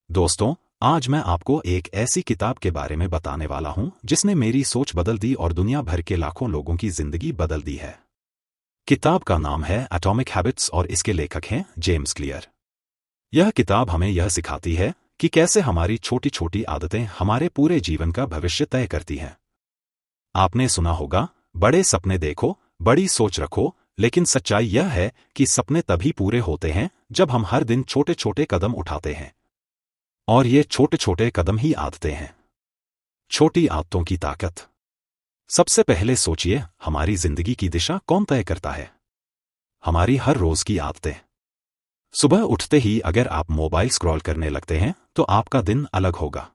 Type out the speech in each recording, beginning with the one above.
दोस्तों, आज मैं आपको एक ऐसी किताब के बारे में बताने वाला हूं जिसने मेरी सोच बदल दी और दुनिया भर के लाखों लोगों की जिंदगी बदल दी है। किताब का नाम है एटॉमिक हैबिट्स और इसके लेखक हैं जेम्स क्लियर। यह किताब हमें यह सिखाती है कि कैसे हमारी छोटी छोटी आदतें हमारे पूरे जीवन का भविष्य तय करती हैं। आपने सुना होगा, बड़े सपने देखो, बड़ी सोच रखो, लेकिन सच्चाई यह है कि सपने तभी पूरे होते हैं जब हम हर दिन छोटे छोटे कदम उठाते हैं। और ये छोटे छोटे कदम ही आदतें हैं। छोटी आदतों की ताकत। सबसे पहले सोचिए, हमारी जिंदगी की दिशा कौन तय करता है? हमारी हर रोज की आदतें। सुबह उठते ही अगर आप मोबाइल स्क्रॉल करने लगते हैं तो आपका दिन अलग होगा।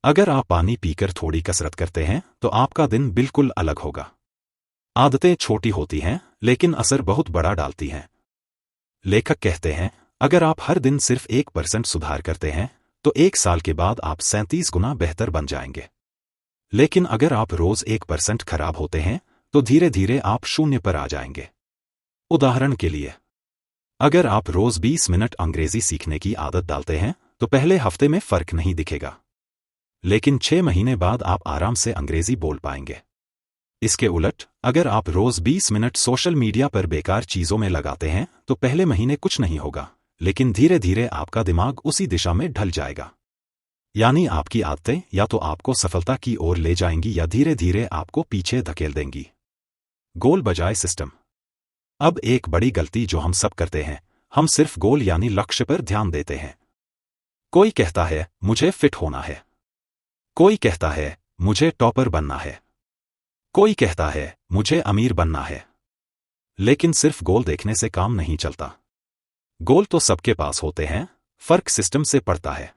अगर आप पानी पीकर थोड़ी कसरत करते हैं तो आपका दिन बिल्कुल अलग होगा। आदतें छोटी होती हैं लेकिन असर बहुत बड़ा डालती हैं। लेखक कहते हैं, अगर आप हर दिन सिर्फ 1% सुधार करते हैं तो 1 साल के बाद आप 37 गुना बेहतर बन जाएंगे। लेकिन अगर आप रोज 1% खराब होते हैं तो धीरे धीरे आप 0 पर आ जाएंगे। उदाहरण के लिए, अगर आप रोज 20 मिनट अंग्रेजी सीखने की आदत डालते हैं तो पहले हफ्ते में फर्क नहीं दिखेगा, लेकिन 6 महीने बाद आप आराम से अंग्रेजी बोल पाएंगे। इसके उलट, अगर आप रोज 20 मिनट सोशल मीडिया पर बेकार चीजों में लगाते हैं तो पहले महीने कुछ नहीं होगा, लेकिन धीरे धीरे आपका दिमाग उसी दिशा में ढल जाएगा। यानी आपकी आदतें या तो आपको सफलता की ओर ले जाएंगी या धीरे धीरे आपको पीछे धकेल देंगी। गोल बजाय सिस्टम। अब एक बड़ी गलती जो हम सब करते हैं, हम सिर्फ गोल यानी लक्ष्य पर ध्यान देते हैं। कोई कहता है मुझे फिट होना है, कोई कहता है मुझे टॉपर बनना है, कोई कहता है मुझे अमीर बनना है। लेकिन सिर्फ गोल देखने से काम नहीं चलता। गोल तो सबके पास होते हैं, फर्क सिस्टम से पड़ता है।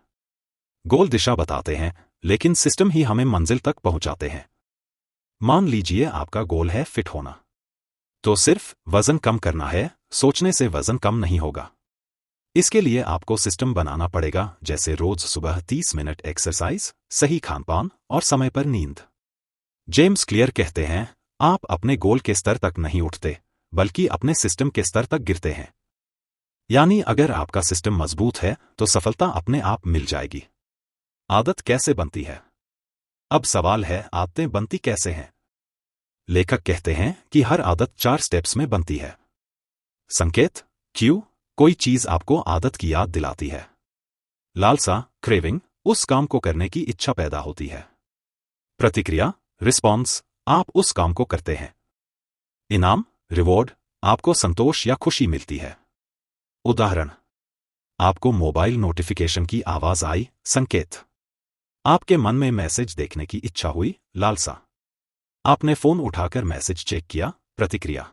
गोल दिशा बताते हैं, लेकिन सिस्टम ही हमें मंजिल तक पहुंचाते हैं। मान लीजिए आपका गोल है फिट होना, तो सिर्फ वजन कम करना है, सोचने से वजन कम नहीं होगा। इसके लिए आपको सिस्टम बनाना पड़ेगा, जैसे रोज सुबह 30 मिनट एक्सरसाइज, सही खानपान और समय पर नींद। जेम्स क्लियर कहते हैं, आप अपने गोल के स्तर तक नहीं उठते, बल्कि अपने सिस्टम के स्तर तक गिरते हैं। यानी अगर आपका सिस्टम मजबूत है तो सफलता अपने आप मिल जाएगी। आदत कैसे बनती है? अब सवाल है, आदतें बनती कैसे हैं? लेखक कहते हैं कि हर आदत 4 स्टेप्स में बनती है। संकेत, क्यू, कोई चीज आपको आदत की याद दिलाती है। लालसा, क्रेविंग, उस काम को करने की इच्छा पैदा होती है। प्रतिक्रिया, रिस्पॉन्स, आप उस काम को करते हैं। इनाम, रिवॉर्ड, आपको संतोष या खुशी मिलती है। उदाहरण, आपको मोबाइल नोटिफिकेशन की आवाज आई, संकेत। आपके मन में मैसेज देखने की इच्छा हुई, लालसा। आपने फोन उठाकर मैसेज चेक किया, प्रतिक्रिया।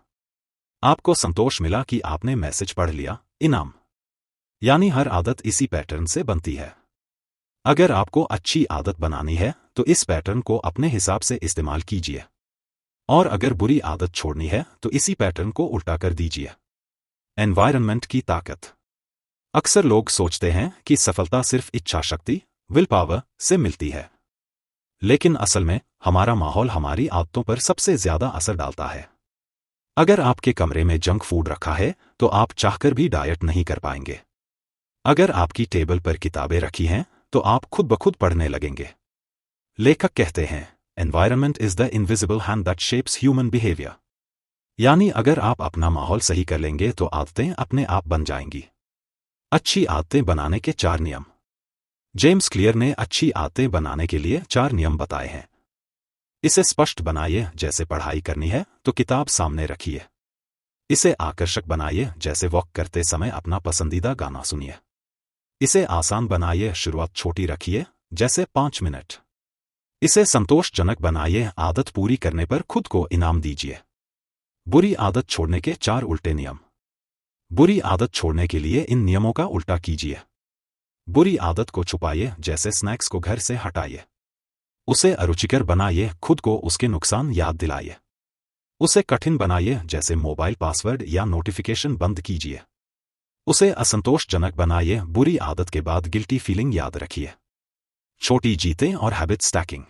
आपको संतोष मिला कि आपने मैसेज पढ़ लिया, इनाम। यानी हर आदत इसी पैटर्न से बनती है। अगर आपको अच्छी आदत बनानी है तो इस पैटर्न को अपने हिसाब से इस्तेमाल कीजिए, और अगर बुरी आदत छोड़नी है तो इसी पैटर्न को उल्टा कर दीजिए। एनवायरनमेंट की ताकत। अक्सर लोग सोचते हैं कि सफलता सिर्फ इच्छा शक्ति, विल पावर से मिलती है, लेकिन असल में हमारा माहौल हमारी आदतों पर सबसे ज्यादा असर डालता है। अगर आपके कमरे में जंक फूड रखा है तो आप चाहकर भी डाइट नहीं कर पाएंगे। अगर आपकी टेबल पर किताबें रखी हैं तो आप खुद ब खुद पढ़ने लगेंगे। लेखक कहते हैं, environment is the invisible hand that shapes human behaviour. यानी अगर आप अपना माहौल सही कर लेंगे तो आदतें अपने आप बन जाएंगी। अच्छी आदतें बनाने के 4 नियम। जेम्स क्लियर ने अच्छी आदतें बनाने के लिए 4 नियम बताए हैं। इसे स्पष्ट बनाइए, जैसे पढ़ाई करनी है तो किताब सामने रखिए। इसे आकर्षक बनाइए, जैसे वॉक करते समय अपना पसंदीदा गाना सुनिए। इसे आसान बनाइए, शुरुआत छोटी रखिए, जैसे 5 मिनट। इसे संतोषजनक बनाइए, आदत पूरी करने पर खुद को इनाम दीजिए। बुरी आदत छोड़ने के 4 उल्टे नियम। बुरी आदत छोड़ने के लिए इन नियमों का उल्टा कीजिए। बुरी आदत को छुपाइए, जैसे स्नैक्स को घर से हटाइए। उसे अरुचिकर बनाइए, खुद को उसके नुकसान याद दिलाइए। उसे कठिन बनाइए, जैसे मोबाइल पासवर्ड या नोटिफिकेशन बंद कीजिए। उसे असंतोषजनक बनाइए, बुरी आदत के बाद गिल्टी फीलिंग याद रखिए। छोटी जीतें और हैबिट स्टैकिंग।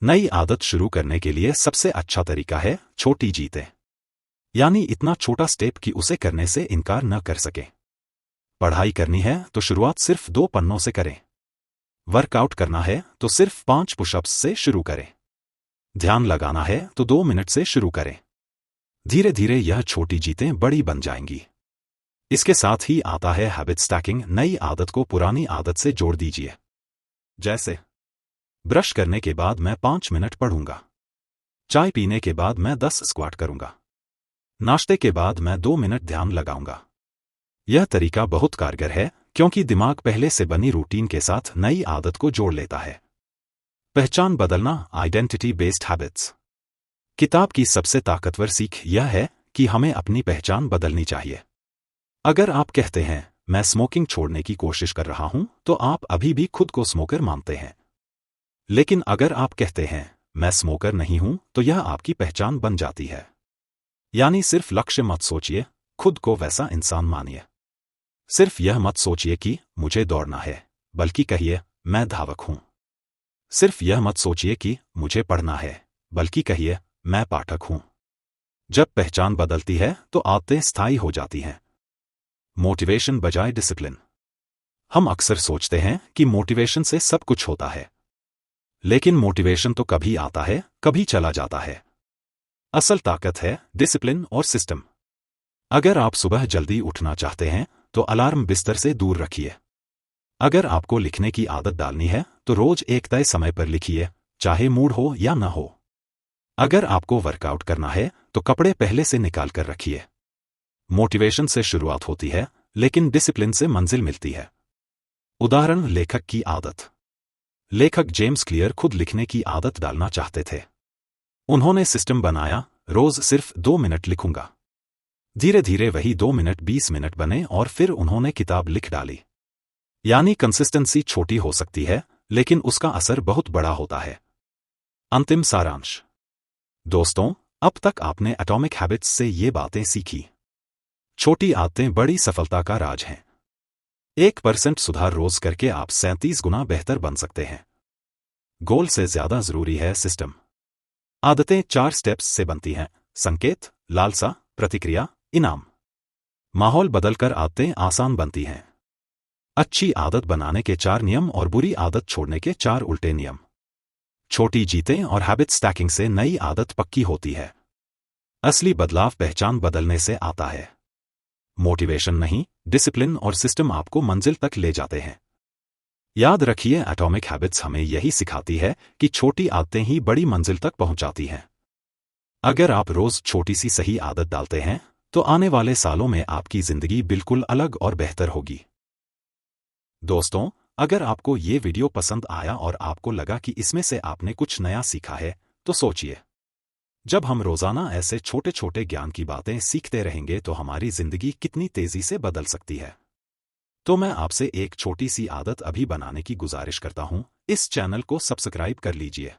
नई आदत शुरू करने के लिए सबसे अच्छा तरीका है छोटी जीतें। यानी इतना छोटा स्टेप कि उसे करने से इनकार न कर सके। पढ़ाई करनी है तो शुरुआत सिर्फ 2 पन्नों से करें। वर्कआउट करना है तो सिर्फ 5 पुशअप्स से शुरू करें। ध्यान लगाना है तो 2 मिनट से शुरू करें। धीरे धीरे यह छोटी जीतें बड़ी बन जाएंगी। इसके साथ ही आता है हैबिट स्टैकिंग। नई आदत को पुरानी आदत से जोड़ दीजिए। जैसे ब्रश करने के बाद मैं 5 मिनट पढ़ूंगा। चाय पीने के बाद मैं 10 स्क्वाट करूंगा। नाश्ते के बाद मैं 2 मिनट ध्यान लगाऊंगा। यह तरीका बहुत कारगर है क्योंकि दिमाग पहले से बनी रूटीन के साथ नई आदत को जोड़ लेता है। पहचान बदलना, आइडेंटिटी बेस्ड हैबिट्स। किताब की सबसे ताकतवर सीख यह है कि हमें अपनी पहचान बदलनी चाहिए। अगर आप कहते हैं मैं स्मोकिंग छोड़ने की कोशिश कर रहा हूं, तो आप अभी भी खुद को स्मोकर मानते हैं। लेकिन अगर आप कहते हैं मैं स्मोकर नहीं हूं, तो यह आपकी पहचान बन जाती है। यानी सिर्फ लक्ष्य मत सोचिए, खुद को वैसा इंसान मानिए। सिर्फ यह मत सोचिए कि मुझे दौड़ना है, बल्कि कहिए मैं धावक हूं। सिर्फ यह मत सोचिए कि मुझे पढ़ना है, बल्कि कहिए मैं पाठक हूं। जब पहचान बदलती है तो आदतें स्थायी हो जाती हैं। मोटिवेशन बजाय डिसिप्लिन। हम अक्सर सोचते हैं कि मोटिवेशन से सब कुछ होता है, लेकिन मोटिवेशन तो कभी आता है, कभी चला जाता है। असल ताकत है डिसिप्लिन और सिस्टम। अगर आप सुबह जल्दी उठना चाहते हैं तो अलार्म बिस्तर से दूर रखिए। अगर आपको लिखने की आदत डालनी है तो रोज एक तय समय पर लिखिए, चाहे मूड हो या न हो। अगर आपको वर्कआउट करना है तो कपड़े पहले से निकाल कर रखिए। मोटिवेशन से शुरुआत होती है, लेकिन डिसिप्लिन से मंजिल मिलती है। उदाहरण, लेखक की आदत। लेखक जेम्स क्लियर खुद लिखने की आदत डालना चाहते थे। उन्होंने सिस्टम बनाया, रोज सिर्फ 2 मिनट लिखूंगा। धीरे धीरे वही 2 मिनट 20 मिनट बने और फिर उन्होंने किताब लिख डाली। यानी कंसिस्टेंसी छोटी हो सकती है, लेकिन उसका असर बहुत बड़ा होता है। अंतिम सारांश। दोस्तों, अब तक आपने एटॉमिक हैबिट्स से ये बातें सीखी। छोटी आदतें बड़ी सफलता का राज हैं। 1% सुधार रोज करके आप 37 गुना बेहतर बन सकते हैं। गोल से ज्यादा जरूरी है सिस्टम। आदतें 4 स्टेप्स से बनती हैं: संकेत, लालसा, प्रतिक्रिया, इनाम। माहौल बदलकर आदतें आसान बनती हैं। अच्छी आदत बनाने के 4 नियम और बुरी आदत छोड़ने के 4 उल्टे नियम। छोटी जीतें और हैबिट स्टैकिंग से नई आदत पक्की होती है। असली बदलाव पहचान बदलने से आता है। मोटिवेशन नहीं, डिसिप्लिन और सिस्टम आपको मंजिल तक ले जाते हैं। याद रखिए, एटॉमिक हैबिट्स हमें यही सिखाती है कि छोटी आदतें ही बड़ी मंजिल तक पहुंचाती हैं। अगर आप रोज छोटी सी सही आदत डालते हैं तो आने वाले सालों में आपकी जिंदगी बिल्कुल अलग और बेहतर होगी। दोस्तों, अगर आपको ये वीडियो पसंद आया और आपको लगा कि इसमें से आपने कुछ नया सीखा है, तो सोचिए, जब हम रोजाना ऐसे छोटे छोटे ज्ञान की बातें सीखते रहेंगे तो हमारी जिंदगी कितनी तेजी से बदल सकती है। तो मैं आपसे एक छोटी सी आदत अभी बनाने की गुजारिश करता हूं। इस चैनल को सब्सक्राइब कर लीजिए।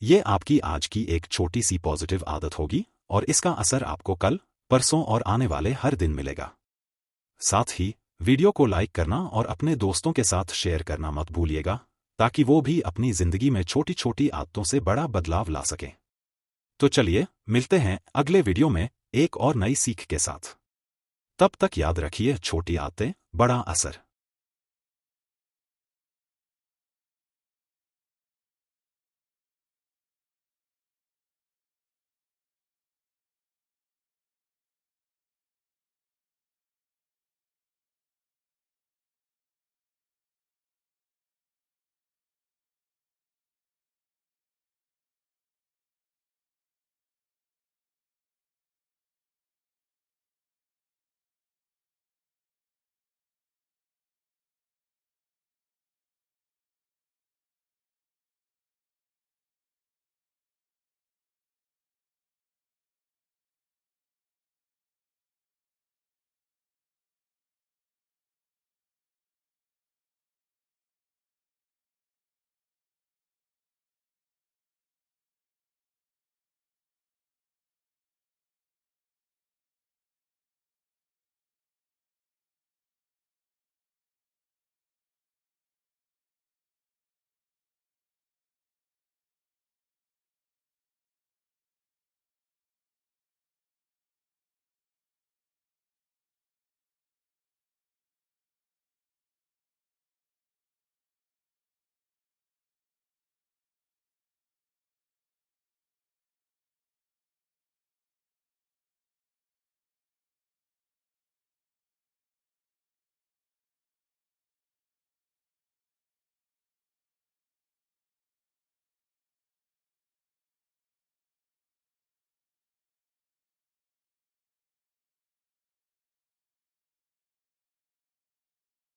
ये आपकी आज की एक छोटी सी पॉजिटिव आदत होगी और इसका असर आपको कल, परसों और आने वाले हर दिन मिलेगा। साथ ही वीडियो को लाइक करना और अपने दोस्तों के साथ शेयर करना मत भूलिएगा, ताकि वो भी अपनी जिंदगी में छोटी छोटी आदतों से बड़ा बदलाव ला सकें। तो चलिए, मिलते हैं अगले वीडियो में एक और नई सीख के साथ। तब तक याद रखिए, छोटी आदतें, बड़ा असर।